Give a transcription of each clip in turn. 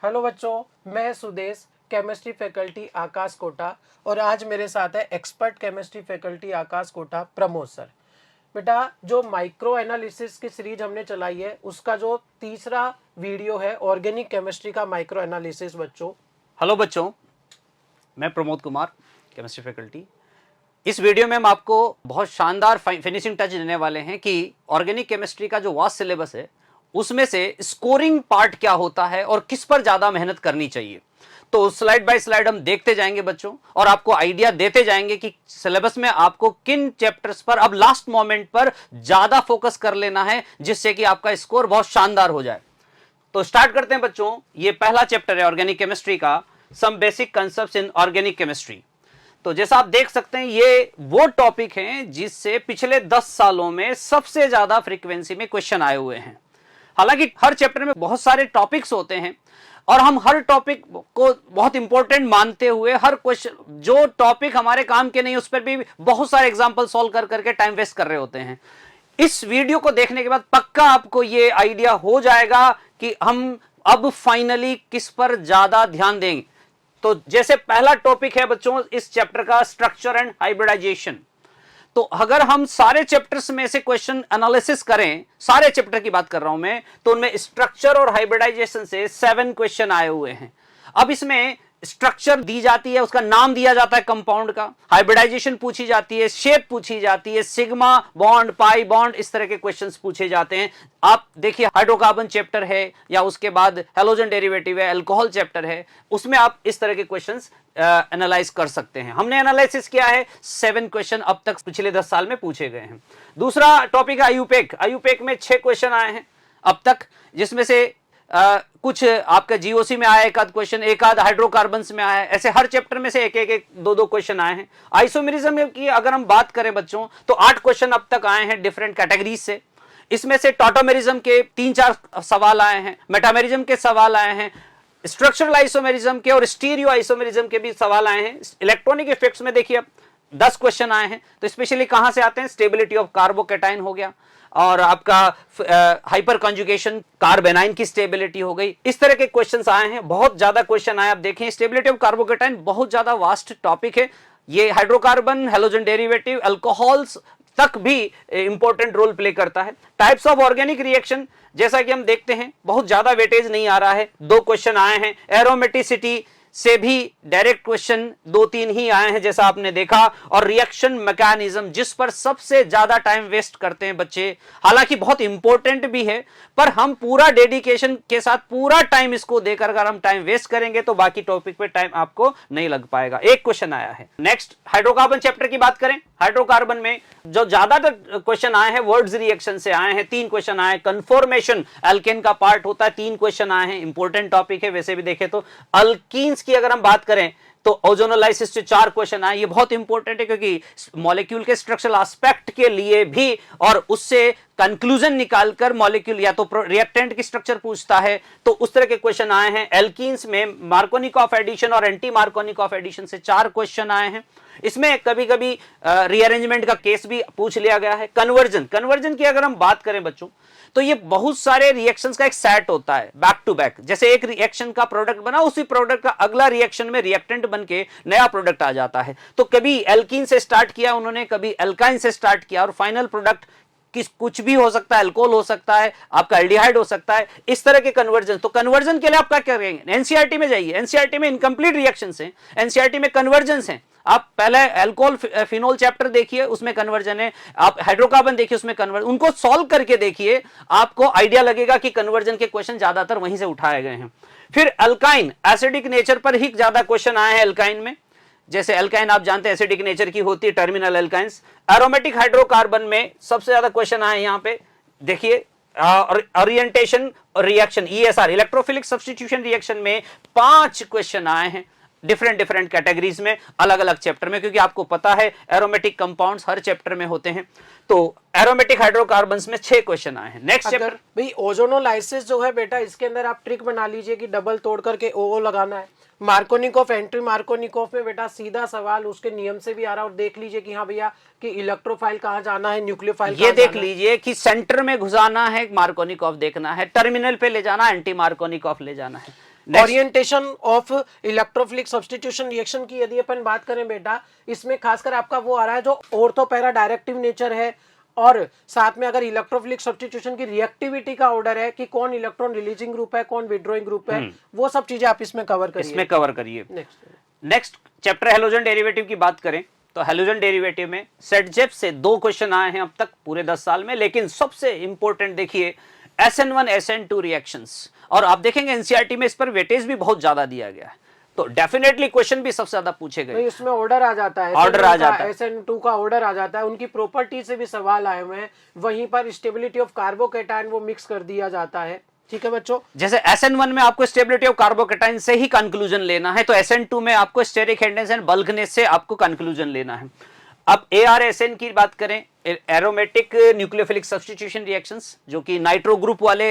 Hello बच्चों, मैं Sudesh, chemistry faculty आकाश कोटा। और आज मेरे साथ है एक्सपर्ट केमिस्ट्री फैकल्टी आकाश कोटा प्रमोद सर। बेटा, जो माइक्रो एनालिसिस की सीरीज हमने चलाई है उसका जो तीसरा वीडियो है ऑर्गेनिक केमिस्ट्री का माइक्रो एनालिसिस। बच्चों हेलो बच्चों, मैं प्रमोद कुमार, केमिस्ट्री फैकल्टी। इस वीडियो में हम आपको बहुत शानदार फिनिशिंग टच देने वाले हैं कि ऑर्गेनिक केमिस्ट्री का जो वास्ट सिलेबस है उसमें से स्कोरिंग पार्ट क्या होता है और किस पर ज्यादा मेहनत करनी चाहिए। तो स्लाइड बाय स्लाइड हम देखते जाएंगे बच्चों, और आपको आइडिया देते जाएंगे कि सिलेबस में आपको किन चैप्टर्स पर अब लास्ट मोमेंट पर ज्यादा फोकस कर लेना है, जिससे कि आपका स्कोर बहुत शानदार हो जाए। तो स्टार्ट करते हैं बच्चों। ये पहला चैप्टर है ऑर्गेनिक केमिस्ट्री का, some basic concepts in organic chemistry. तो जैसा आप देख सकते हैं, ये वो टॉपिक हैं जिससे पिछले 10 सालों में सबसे ज्यादा फ्रीक्वेंसी में क्वेश्चन आए हुए हैं। हालांकि हर चैप्टर में बहुत सारे टॉपिक्स होते हैं और हम हर टॉपिक को बहुत इंपॉर्टेंट मानते हुए हर क्वेश्चन, जो टॉपिक हमारे काम के नहीं उस पर भी बहुत सारे एग्जांपल सॉल्व कर करके टाइम वेस्ट कर रहे होते हैं। इस वीडियो को देखने के बाद पक्का आपको ये आइडिया हो जाएगा कि हम अब फाइनली किस पर ज्यादा ध्यान देंगे। तो जैसे पहला टॉपिक है बच्चों इस चैप्टर का, स्ट्रक्चर एंड हाइब्रिडाइजेशन। तो अगर हम सारे चैप्टर्स में से क्वेश्चन एनालिसिस करें, सारे चैप्टर की बात कर रहा हूं मैं, तो उनमें स्ट्रक्चर और हाइब्रिडाइजेशन से 7 क्वेश्चन आए हुए हैं। अब इसमें स्ट्रक्चर दी जाती है, उसका नाम दिया जाता है कंपाउंड का, हाइब्रिडाइजेशन पूछी जाती है, शेप पूछी जाती है, सिग्मा बॉन्ड, पाई बॉन्ड, इस तरह के क्वेश्चंस पूछे जाते हैं। आप देखिए हाइड्रोकार्बन चैप्टर है या उसके बाद हैलोजन डेरिवेटिव है, अल्कोहल चैप्टर है, उसमें आप इस तरह के क्वेश्चंस एनालाइज कर सकते हैं। हमने एनालिसिस किया है 7 क्वेश्चन अब तक पिछले 10 साल में पूछे गए हैं। दूसरा टॉपिक है आयुपेक। आयुपेक में 6 क्वेश्चन आए हैं अब तक, जिसमें से कुछ आपका जीओसी में आया, एक आध क्वेश्चन, एक आध हाइड्रोकार्बन्स में आया है। ऐसे हर चैप्टर में से एक दो क्वेश्चन आए हैं। आइसोमेरिज्म की अगर हम बात करें बच्चों, तो 8 क्वेश्चन अब तक आए हैं डिफरेंट कैटेगरीज से। इसमें से टॉटोमेरिज्म के 3-4 सवाल आए हैं, मेटामेरिज्म के सवाल आए हैं, स्ट्रक्चरल आइसोमेरिज्म के और स्टीरियो आइसोमेरिज्म के भी सवाल आए हैं। इलेक्ट्रॉनिक इफेक्ट्स में देखिए 10 क्वेश्चन आए हैं। तो स्पेशली कहां से आते हैं, स्टेबिलिटी ऑफ कार्बोकेटाइन हो गया, और आपका हाइपर कॉन्जुगेशन कार्बेनाइन की स्टेबिलिटी हो गई। इस तरह के क्वेश्चंस आए हैं, बहुत ज्यादा क्वेश्चन आए। आप देखें स्टेबिलिटी ऑफ कार्बोकेटाइन बहुत ज्यादा वास्ट टॉपिक है। ये हाइड्रोकार्बन, हैलोजन डेरिवेटिव, अल्कोहल्स तक भी इंपॉर्टेंट रोल प्ले करता है। टाइप्स ऑफ ऑर्गेनिक रिएक्शन, जैसा कि हम देखते हैं बहुत ज्यादा वेटेज नहीं आ रहा है, 2 क्वेश्चन आए हैं। एरोमेटिसिटी से भी डायरेक्ट क्वेश्चन 2-3 ही आए हैं जैसा आपने देखा। और रिएक्शन मैकेनिज्म, जिस पर सबसे ज्यादा टाइम वेस्ट करते हैं बच्चे, हालांकि बहुत इंपॉर्टेंट भी है, पर हम पूरा डेडिकेशन के साथ पूरा टाइम इसको देकर अगर हम टाइम वेस्ट करेंगे तो बाकी टॉपिक पे टाइम आपको नहीं लग पाएगा। एक क्वेश्चन आया है। नेक्स्ट हाइड्रोकार्बन चैप्टर की बात करें, हाइड्रोकार्बन में जो ज्यादातर क्वेश्चन आए हैं वर्ड्स रिएक्शन से आए हैं। 3 क्वेश्चन आए। कन्फॉर्मेशन एल्केन का पार्ट होता है, 3 क्वेश्चन आए हैं। इंपॉर्टेंट टॉपिक है वैसे भी देखें तो। अल्कीन्स की अगर हम बात करें तो ओजोनोलाइसिस से 4 क्वेश्चन आए। ये बहुत इंपॉर्टेंट है क्योंकि मॉलिक्यूल के स्ट्रक्चरल एस्पेक्ट के लिए भी, और उससे कंक्लूजन निकालकर मॉलिक्यूल या तो रिएक्टेंट की स्ट्रक्चर पूछता है, तो उस तरह के क्वेश्चन आए हैं। एल्कीन्स में मार्कोनिकॉफ एडिशन और एंटी मार्कोनिकॉफ एडिशन से 4 क्वेश्चन आए हैं। इसमें कभी कभी रीअरेंजमेंट का केस भी पूछ लिया गया है। कन्वर्जन की अगर हम बात करें बच्चों, तो ये बहुत सारे रिएक्शंस का एक सेट होता है बैक टू बैक। जैसे एक रिएक्शन का प्रोडक्ट बना, उसी प्रोडक्ट का अगला रिएक्शन में रिएक्टेंट बन के नया प्रोडक्ट आ जाता है। तो कभी एल्कीन से स्टार्ट किया उन्होंने, कभी एल्काइन से स्टार्ट किया, और फाइनल प्रोडक्ट कुछ भी हो सकता है, अल्कोहल हो सकता है, आपका एल्डिहाइड हो सकता है, इस तरह के कन्वर्जन। तो कन्वर्जन के लिए आप क्या करेंगे, एनसीईआरटी में जाइए। एनसीईआरटी में इनकम्प्लीट रिएक्शंस हैं, एनसीईआरटी में कन्वर्जन्स हैं। आप पहले अल्कोहल फिनोल चैप्टर देखिए, उसमें कन्वर्जन है। आप हाइड्रोकार्बन देखिए, उसमें कन्वर्जन, उनको सॉल्व करके देखिए, आपको आइडिया लगेगा कि कन्वर्जन के क्वेश्चन ज्यादातर वहीं से उठाए गए हैं। फिर अल्काइन, एसिडिक नेचर पर ही ज्यादा क्वेश्चन आए हैं अल्काइन में। जैसे अल्काइन आप जानते हैं एसिडिक नेचर की होती है, टर्मिनल अल्काइंस। एरोमेटिक हाइड्रोकार्बन में सबसे ज्यादा क्वेश्चन आए यहां पे देखिए। ओरिएंटेशन और reaction, ESR, electrophilic substitution reaction में 5 क्वेश्चन आए हैं डिफरेंट कैटेगरीज में, अलग अलग चैप्टर में, क्योंकि आपको पता है एरोमेटिक कंपाउंड्स हर चैप्टर में होते हैं। तो एरोमेटिक हाइड्रोकार्बन्स में 6 क्वेश्चन आए हैं। नेक्स्ट चैप्टर भाई ओजोनोलाइसिस जो है बेटा, इसके अंदर आप ट्रिक बना लीजिए कि डबल तोड़ करके ओ लगाना है। मार्कोनिकॉफ, एंट्री मार्कोनिकॉफ में बेटा सीधा सवाल उसके नियम से भी आ रहा है। और देख लीजिए कि हाँ भैया कि इलेक्ट्रोफाइल कहाँ जाना है, न्यूक्लियोफाइल ये देख लीजिए कि सेंटर में घुसाना है मार्कोनिकॉफ देखना है, टर्मिनल पे ले जाना एंटी मार्कोनिकॉफ ले जाना है। Orientation of electrophilic substitution reaction की यदि अपन बात करें बेटा, इसमें खासकर आपका वो आ रहा है जो ऑर्थो पैरा डायरेक्टिव नेचर है, और साथ में अगर इलेक्ट्रोफिलिक सब्स्टिट्यूशन की रिएक्टिविटी का ऑर्डर है कि कौन इलेक्ट्रॉन रिलीजिंग ग्रुप है, कौन विड्रॉइंग ग्रुप है, वो सब चीजें आप इसमें कवर करिए। इसमें कवर करिए। नेक्स्ट चैप्टर हैलोजन डेरिवेटिव की बात करें तो हैलोजन डेरिवेटिव में सेटजेप से 2 क्वेश्चन आए हैं अब तक पूरे 10 साल में, लेकिन सबसे इंपॉर्टेंट देखिए SN1 SN2 रिएक्शंस, और आप देखेंगे एनसीईआरटी में इस पर वेटेज भी बहुत ज्यादा दिया गया है, तो डेफिनेटली क्वेश्चन भी सबसे ज्यादा पूछे गए। इसमें ऑर्डर आ जाता है, ऑर्डर आ जाता है, SN2 का ऑर्डर आ जाता है, उनकी प्रॉपर्टी से भी सवाल आए हुए हैं, वहीं पर स्टेबिलिटी ऑफ कार्बोकैटायन वो मिक्स कर दिया जाता है। ठीक है बच्चों, जैसे SN1 में आपको स्टेबिलिटी ऑफ कार्बोकैटायन से ही कंक्लूजन लेना है, तो SN2 में आपको स्टेरिक हिंडेंस एंड बल्कनेस से आपको कंक्लूजन लेना है। अब ARSN की बात करें, एरोमेटिक न्यूक्लियोफिलिक सब्स्टिट्यूशन रिएक्शंस, जो कि नाइट्रो ग्रुप वाले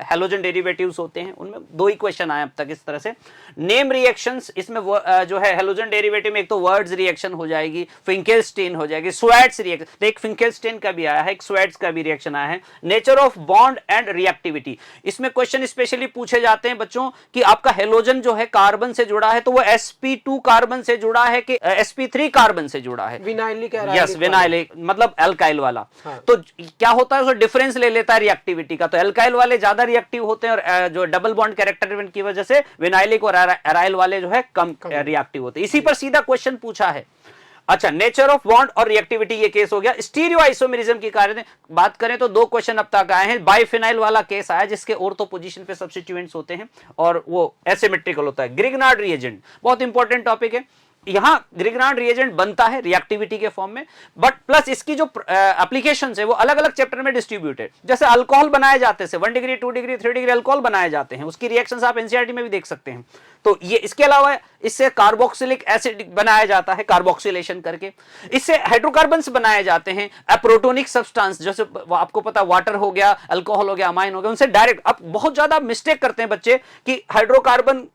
हैलोजन डेरिवेटिव्स होते हैं, उनमें 2 ही क्वेश्चन आए अब तक इस तरह से। नेम रिएक्शंस, इसमें जो है हैलोजन डेरिवेटिव में एक तो वर्ड्स रिएक्शन हो जाएगी, फिंकेलस्टीन हो जाएगी, स्वेट्स रिएक्शन, एक फिंकेलस्टीन का भी आया है, एक स्वेट्स का भी रिएक्शन आया है। Nature of bond and reactivity, इसमें क्वेश्चन स्पेशली पूछे जाते हैं बच्चों कि आपका हैलोजन जो है कार्बन से जुड़ा है तो वो sp2 कार्बन से जुड़ा है कि sp3 कार्बन से जुड़ा है, विनाइलिक, यस विनाइलिक मतलब एल्काइल वाला। हाँ। तो क्या होता है उसको डिफरेंस ले लेता है रिएक्टिविटी का, तो एल्काइल वाले ज्यादा रिएक्टिव होते हैं और जो डबल बॉन्ड कैरेक्टर की वजह से विनाइलिक और एराइल वाले जो है कम रिएक्टिव होते हैं। इसी पर सीधा क्वेश्चन पूछा है। अच्छा, नेचर ऑफ बॉन्ड और रिएक्टिविटी ये केस हो गया। स्टीरियो आइसोमेरिज्म की कार्य बात करें तो 2 क्वेश्चन अब तक आए हैं। बाइफिनाइल वाला केस आया जिसके ऑर्थो पोजीशन पे सब्स्टिट्यूएंट्स होते हैं और वो एसिमेट्रिकल होता है। ग्रिग्नार्ड रिएजेंट बहुत इंपॉर्टेंट टॉपिक है, यहां ग्रिग्नार्ड रिएजेंट बनता है रिएक्टिविटी के फॉर्म में, बट प्लस इसकी जो एप्लीकेशंस है वो अलग अलग चैप्टर में डिस्ट्रीब्यूटेड। जैसे अल्कोहल बनाए जाते हैं 1 डिग्री 2 डिग्री 3 डिग्री अल्कोहल बनाए जाते हैं, उसकी रिएक्शंस आप एनसीईआरटी में भी देख सकते हैं। तो ये इसके अलावा इससे कार्बोक्सिलिक एसिड बनाया जाता है कार्बोक्सिलेशन करके, इससे हाइड्रोकार्बन्स बनाए जाते हैं, अप्रोटोनिक सब्सटेंस जैसे आपको पता वाटर हो गया, अल्कोहल हो गया, अमाइन हो गया, उनसे डायरेक्ट। अब बहुत ज्यादा मिस्टेक करते हैं बच्चे कि हाइड्रोकार्बन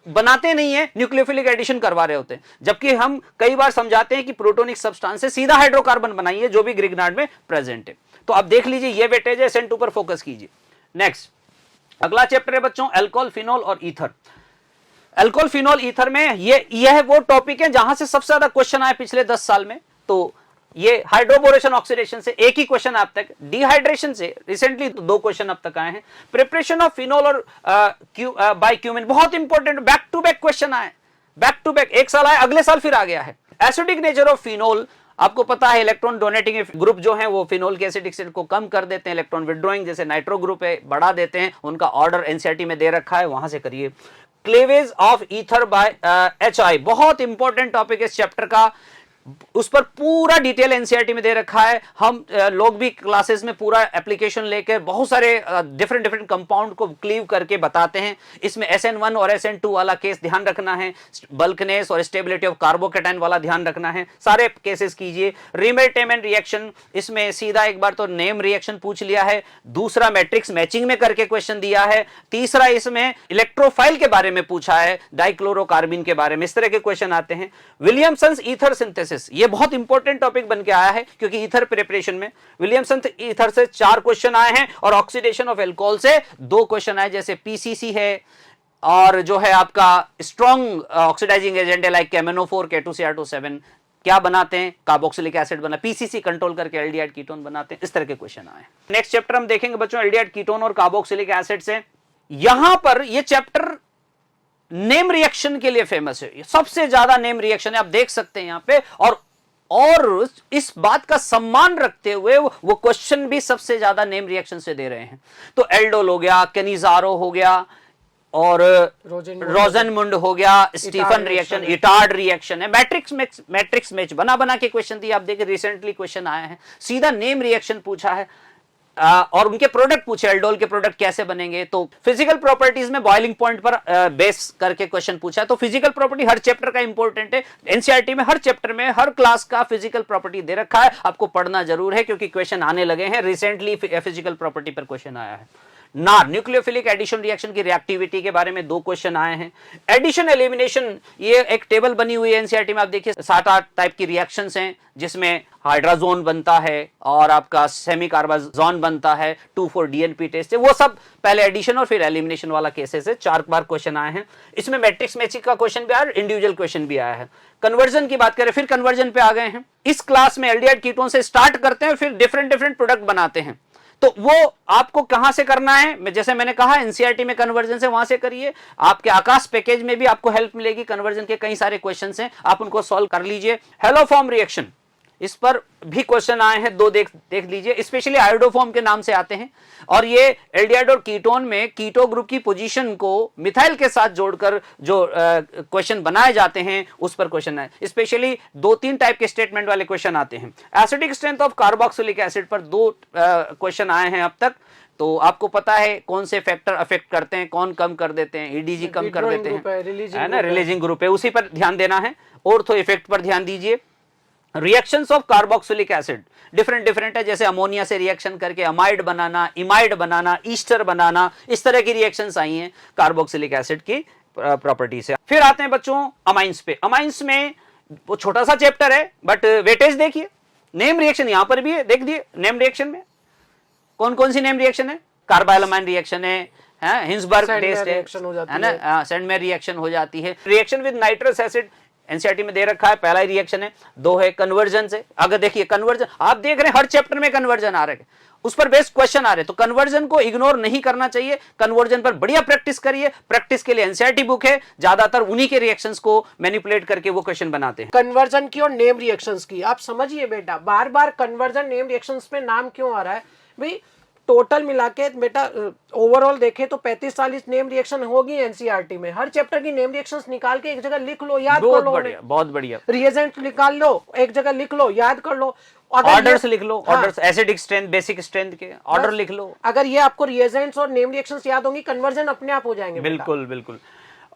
बनाते नहीं है, न्यूक्लियोफिलिक एडिशन करवा रहे होते हैं, जबकि हम कई बार समझाते हैं कि प्रोटोनिक सब्सटेंस से सीधा हाइड्रोकार्बन बनाइए जो भी ग्रिग्नार्ड में प्रेजेंट है। तो आप देख लीजिए ये वेटेज है, SN2 पर फोकस कीजिए। नेक्स्ट अगला चैप्टर है बच्चों अल्कोहल, फिनोल और ईथर। अल्कोहल, फिनोल, ईथर में यह वो टॉपिक है जहां से सबसे ज्यादा क्वेश्चन आए पिछले 10 साल में। तो ये हाइड्रोबोरेशन ऑक्सीडेशन से एक ही क्वेश्चन अब तक, डिहाइड्रेशन से रिसेंटली 2 क्वेश्चन अब तक आए हैं। प्रिपरेशन ऑफ फिनोल और बाय क्यूमिन बहुत important, back to back question आए, बैक टू बैक, एक साल आया अगले साल फिर आ गया है। एसिडिक नेचर ऑफ फिनोल, आपको पता है इलेक्ट्रॉन डोनेटिंग ग्रुप जो है वो फिनोल के एसिडिक एसिड को कम कर देते हैं, इलेक्ट्रॉन विड्रॉइंग जैसे नाइट्रो ग्रुप है बढ़ा देते हैं, उनका ऑर्डर एनसीईआरटी में दे रखा है, वहां से करिए। Cleavage of ether by HI बहुत इंपॉर्टेंट टॉपिक है इस चैप्टर का, उस पर पूरा डिटेल एनसीईआरटी में दे रखा है। हम लोग भी क्लासेस में पूरा एप्लीकेशन लेकर बहुत सारे डिफरेंट कंपाउंड को क्लीव करके बताते हैं। इसमें SN1 और SN2 वाला केस ध्यान रखना है, बल्कनेस और स्टेबिलिटी ऑफ कार्बोकैटायन वाला ध्यान रखना है, सारे केसेस कीजिए। रीमेटेमन रिएक्शन, इसमें सीधा एक बार तो नेम रिएक्शन पूछ लिया है, दूसरा मैट्रिक्स मैचिंग में करके क्वेश्चन दिया है, तीसरा इसमें इलेक्ट्रोफाइल के बारे में पूछा है, डाइक्लोरोकार्बिन के बारे में, इस तरह के क्वेश्चन आते हैं। विलियमसन्स ईथर सिंथेसिस, ये बहुत इंपॉर्टेंट टॉपिक बन के आया है क्योंकि ईथर प्रिपरेशन में विलियमसन ईथर से 4 क्वेश्चन आए हैं और ऑक्सीडेशन ऑफ अल्कोहल से 2 क्वेश्चन आए, जैसे PCC है और जो है आपका स्ट्रॉन्ग ऑक्सीडाइजिंग एजेंट है लाइक केमेनोफोर, K2Cr27 क्या बनाते हैं, कार्बोक्सिलिक एसिड बना, PCC कंट्रोल करके एल्डिहाइड कीटोन बनाते हैं, इस तरह के क्वेश्चन आए। नेक्स्ट चैप्टर हम देखेंगे बच्चों एल्डिहाइड कीटोन और कार्बोक्सिलिक एसिड से। यहां पर ये चैप्टर नेम रिएक्शन के लिए फेमस है, सबसे ज्यादा नेम रिएक्शन है, आप देख सकते हैं यहां पे, और इस बात का सम्मान रखते हुए वो क्वेश्चन भी सबसे ज्यादा नेम रिएक्शन से दे रहे हैं। तो एल्डोल हो गया, केनिजारो हो गया और रोजनमुंड हो गया, स्टीफन रिएक्शन, इटार्ड रिएक्शन है, मैट्रिक्स मैच बना के क्वेश्चन दिए, आप देखिए रिसेंटली क्वेश्चन आया है, सीधा नेम रिएक्शन पूछा है और उनके प्रोडक्ट पूछे, एल्डोल के प्रोडक्ट कैसे बनेंगे। तो फिजिकल प्रॉपर्टीज में बॉइलिंग पॉइंट पर बेस करके क्वेश्चन पूछा है। तो फिजिकल प्रॉपर्टी हर चैप्टर का इंपॉर्टेंट है, एनसीईआरटी में हर चैप्टर में हर क्लास का फिजिकल प्रॉपर्टी दे रखा है, आपको पढ़ना जरूर है क्योंकि क्वेश्चन आने लगे हैं, रिसेंटली फिजिकल प्रॉपर्टी पर क्वेश्चन आया है। नार न्यूक्लियोफिलिक एडिशन रिएक्शन की रिएक्टिविटी के बारे में 2 क्वेश्चन आए हैं। एडिशन एलिमिनेशन, ये एक टेबल बनी हुई है एनसीईआरटी में, आप देखिए 7-8 टाइप की रिएक्शंस हैं जिसमें हाइड्राजोन बनता है और आपका सेमी कार्बाजोन बनता है, 2,4-DNP टेस्ट है, वो सब पहले एडिशन और फिर एलिमिनेशन वाला केसेस है। 4 बार क्वेश्चन आए हैं इसमें। मैट्रिक्स मैचिंग का क्वेश्चन भी आया, इंडिविजुअल क्वेश्चन भी आया है। कन्वर्जन की बात करें, फिर कन्वर्जन पे आ गए हैं। इस क्लास में एल्डिहाइड कीटोन से स्टार्ट करते हैं, फिर डिफरेंट प्रोडक्ट बनाते हैं। तो वो आपको कहां से करना है, जैसे मैंने कहा एनसीईआरटी में कन्वर्जन से वहां से करिए। आपके आकाश पैकेज में भी आपको हेल्प मिलेगी, कन्वर्जन के कई सारे क्वेश्चंस हैं, आप उनको सॉल्व कर लीजिए। हेलोफॉर्म रिएक्शन, इस पर भी क्वेश्चन आए हैं, 2 देख लीजिए। स्पेशली आयोडोफॉर्म के नाम से आते हैं और ये एल्डिहाइड और कीटोन में कीटो ग्रुप की पोजीशन को मिथाइल के साथ जोड़कर जो क्वेश्चन बनाए जाते हैं उस पर क्वेश्चन है। स्पेशली 2-3 टाइप के स्टेटमेंट वाले क्वेश्चन आते हैं। Acidic strength of carboxylic acid पर 2 क्वेश्चन आए हैं अब तक। तो आपको पता है कौन से फैक्टर अफेक्ट करते हैं, कौन कम कर देते हैं, ईडीजी कम कर देते हैं, है ना, रिलीजिंग ग्रुप है, उसी पर ध्यान देना है। ऑर्थो इफेक्ट पर ध्यान दीजिए। Reactions of carboxylic acid different है, जैसे अमोनिया से रिएक्शन करके अमाइड बनाना, इमाइड बनाना, ईस्टर बनाना, इस तरह की रिएक्शंस आई हैं कार्बोक्सिलिक एसिड की प्रॉपर्टी से। फिर आते हैं बच्चों अमाइंस पे। अमाइंस में वो छोटा सा चैप्टर है बट वेटेज देखिए। नेम रिएक्शन यहां पर भी है, देख दिए नेम रिएक्शन में कौन कौन सी नेम रिएक्शन है। कार्बाइलमाइन रिएक्शन है, हिंसबर्ग टेस्ट है ना, सेंडमेयर रिएक्शन हो जाती है। Reaction with nitrous acid NCERT में दे रखा है, पहला ही रिएक्शन है। 2 है कन्वर्जन से। अगर देखिए कन्वर्जन आप देख रहे हैं हर चैप्टर में कन्वर्जन आ रहे हैं, उस पर बेस्ड क्वेश्चन आ रहे हैं, तो कन्वर्जन को इग्नोर नहीं करना चाहिए। कन्वर्जन पर बढ़िया प्रैक्टिस करिए। प्रैक्टिस के लिए एनसीईआरटी बुक है, ज्यादातर उन्हीं के रिएक्शंस को मैनिपुलेट करके वो क्वेश्चन बनाते हैं। कन्वर्जन की और नेम रिएक्शंस की आप समझिए बेटा, बार बार कन्वर्जन नेम रिएक्शंस में नाम क्यों आ रहा है भाई। टोटल मिला के बेटा ओवरऑल देखे तो 35-40 नेम रिएक्शन होगी एनसीईआरटी में। हर चैप्टर की नेम रिएक्शंस निकाल के एक जगह लिख लो, याद कर लो। बहुत बढ़िया। रिएजेंट निकाल लो, एक जगह लिख लो, याद कर लो। ऑर्डर्स लिख लो, orders acidic strength, basic strength के ऑर्डर लिख लो। अगर ये आपको रिएजेंट्स और नेम रिएक्शंस याद होंगी, कन्वर्जन अपने आप हो जाएंगे। बिल्कुल।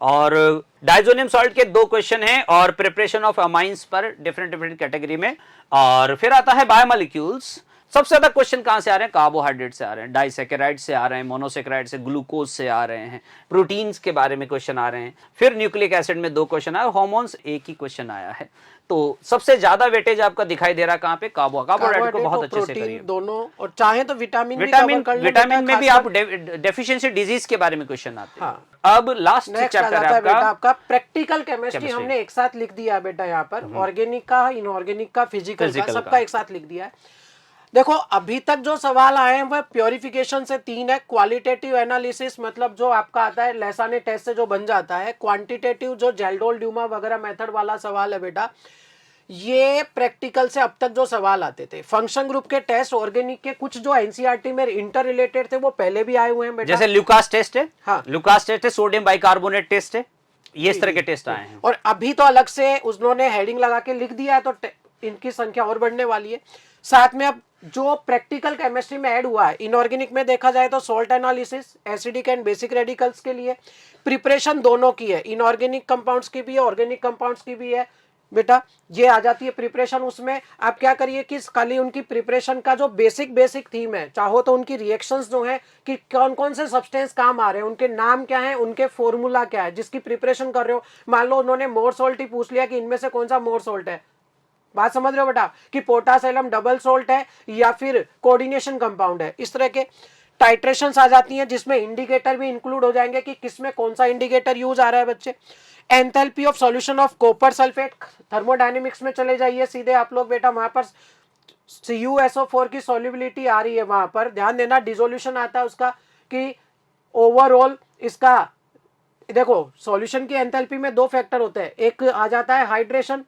और डाइजोनियम सॉल्ट के 2 क्वेश्चन हैं और प्रिपरेशन ऑफ अमाइंस पर डिफरेंट कैटेगरी में। और फिर आता है बायोमोलिक्यूल्स। सबसे ज्यादा क्वेश्चन कहां से आ रहे हैं, कार्बोहाइड्रेट से आ रहे हैं, डाइसैकेराइड से आ रहे हैं, मोनोसैकेराइड से, ग्लूकोज से आ रहे हैं, प्रोटीन्स के बारे में क्वेश्चन आ रहे हैं। फिर न्यूक्लिक एसिड में 2 क्वेश्चन आए, हार्मोन्स एक ही क्वेश्चन आया है। तो सबसे ज्यादा वेटेज आपका दिखाई दे रहा है कहां पे, कार्बोहाइड्रेट को बहुत अच्छे से करिए दोनों। और चाहे तो विटामिन विटामिन में भी आप डेफिशिएंसी डिजीज के बारे में क्वेश्चन आते हैं। अब लास्ट चैप्टर है आपका प्रैक्टिकल केमिस्ट्री। हमने एक साथ लिख दिया बेटा यहाँ पर, ऑर्गेनिक का, इनऑर्गेनिक का, फिजिकल का, सबका एक साथ लिख दिया है। देखो अभी तक जो सवाल आए हैं वह प्योरिफिकेशन से 3 है। क्वालिटेटिव एनालिसिस मतलब जो आपका आता है लेसाने टेस्ट से जो बन जाता है। क्वांटिटेटिव जो जेल्डोल ड्यूमा वगैरह मेथड वाला सवाल है बेटा, ये प्रैक्टिकल से अब तक जो सवाल आते थे। फंक्शन ग्रुप के टेस्ट ऑर्गेनिक के कुछ जो एनसीईआरटी में इंटर रिलेटेड थे वो पहले भी आए हुए हैं बेटा, जैसे लुकास टेस्ट है। हाँ, लुकास टेस्ट है, सोडियम बाइकार्बोनेट टेस्ट है, ये इस तरह के टेस्ट आए हैं। और अभी तो अलग से उन्होंने हेडिंग लगा के लिख दिया है, तो इनकी संख्या और बढ़ने वाली है। साथ में अब जो प्रैक्टिकल केमिस्ट्री में ऐड हुआ है, इनऑर्गेनिक में देखा जाए तो salt analysis, acidic and basic radicals के लिए प्रिपरेशन दोनों की है, इनऑर्गेनिक कंपाउंड्स की भी है, ऑर्गेनिक कंपाउंड्स की भी है बेटा। ये आ जाती है प्रिपरेशन। उसमें आप क्या करिए कि खाली उनकी प्रिपरेशन का जो बेसिक थीम है, चाहो तो उनकी रिएक्शंस जो है कि कौन कौन से सब्सटेंस काम आ रहे हैं, उनके नाम क्या है, उनके फॉर्मूला क्या है, जिसकी प्रिपरेशन कर रहे हो। मान लो उन्होंने मोर सॉल्ट ही पूछ लिया कि इनमें से कौन सा मोर सॉल्ट है, बात समझ रहे हो बेटा, कि पोटासियम डबल सॉल्ट है या फिर कोऑर्डिनेशन कंपाउंड है। इस तरह के टाइट्रेशंस आ जाती हैं जिसमें इंडिकेटर भी इंक्लूड हो जाएंगे कि किसमें कौन सा इंडिकेटर यूज आ रहा है बच्चे। Enthalpy of solution of copper sulphate, thermodynamics में चले जाइए सीधे आप लोग बेटा, वहां पर CuSO4 की सॉल्युबिलिटी आ रही है, वहां पर ध्यान देना। डिसोल्यूशन आता है उसका कि ओवरऑल इसका देखो सॉल्यूशन की एंथैल्पी में 2 फैक्टर होते हैं, एक आ जाता है हाइड्रेशन,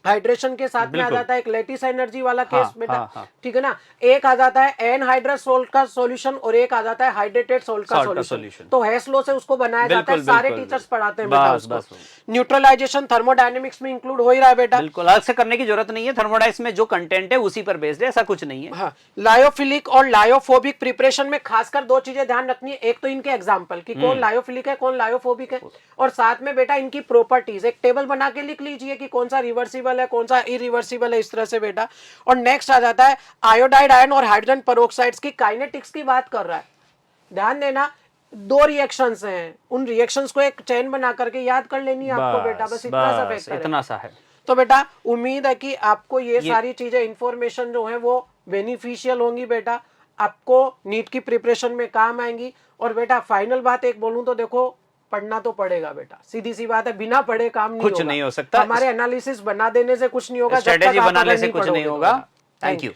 हाइड्रेशन के साथ में आ जाता है एक लेटिस एनर्जी वाला केस बेटा, ठीक है ना। एक आ जाता है एनहाइड्रस सोल्ट का सॉल्यूशन और एक आ जाता है हाइड्रेटेड सोल्ट का सॉल्यूशन। तो हेस लॉ से उसको बनाया जाता है, सारे टीचर्स पढ़ाते हैं बेटा उसको। न्यूट्रलाइजेशन थर्मोडायनेमिक्स में इंक्लूड हो ही रहा है बेटा, बिल्कुल अलग से करने की जरूरत नहीं है। थर्मोडाइनमिक्स में जो कंटेंट है उसी पर बेस्ड है, ऐसा कुछ नहीं है। हाँ, लायोफिलिक और लायोफोबिक प्रिपरेशन में खासकर 2 चीजें ध्यान रखनी है। एक तो इनके एग्जाम्पल कि कौन लायोफिलिक है, कौन लायोफोबिक है, और साथ में बेटा इनकी प्रॉपर्टीज एक टेबल बना के लिख लीजिए कि कौन सा रिवर्सिबल है, कौन सा इरिवर्सिबल है, इस तरह से बेटा। और नेक्स्ट आ जाता है आयोडाइड आयन और हाइड्रोजन पेरोक्साइड्स की काइनेटिक्स की बात कर रहा है ध्यान देना, 2 रिएक्शंस हैं, उन रिएक्शंस को एक चेन बना करके याद कर लेनी है आपको बेटा, बस इतना सा फैक्टर है। इतना सा है। तो बेटा उम्मीद है कि आपको ये सारी चीजें इंफॉर्मेशन जो है वो बेनिफिशियल होंगी बेटा, आपको नीट की प्रिपरेशन में काम आएंगी। और बेटा फाइनल बात एक बोलूं तो देखो, पढ़ना तो पड़ेगा बेटा, सीधी सी बात है, बिना पढ़े काम नहीं कुछ होगा। नहीं हो सकता। हमारे एनालिसिस बना देने से कुछ नहीं होगा, स्ट्रेटेजी बनाने से कुछ नहीं होगा। Thank you.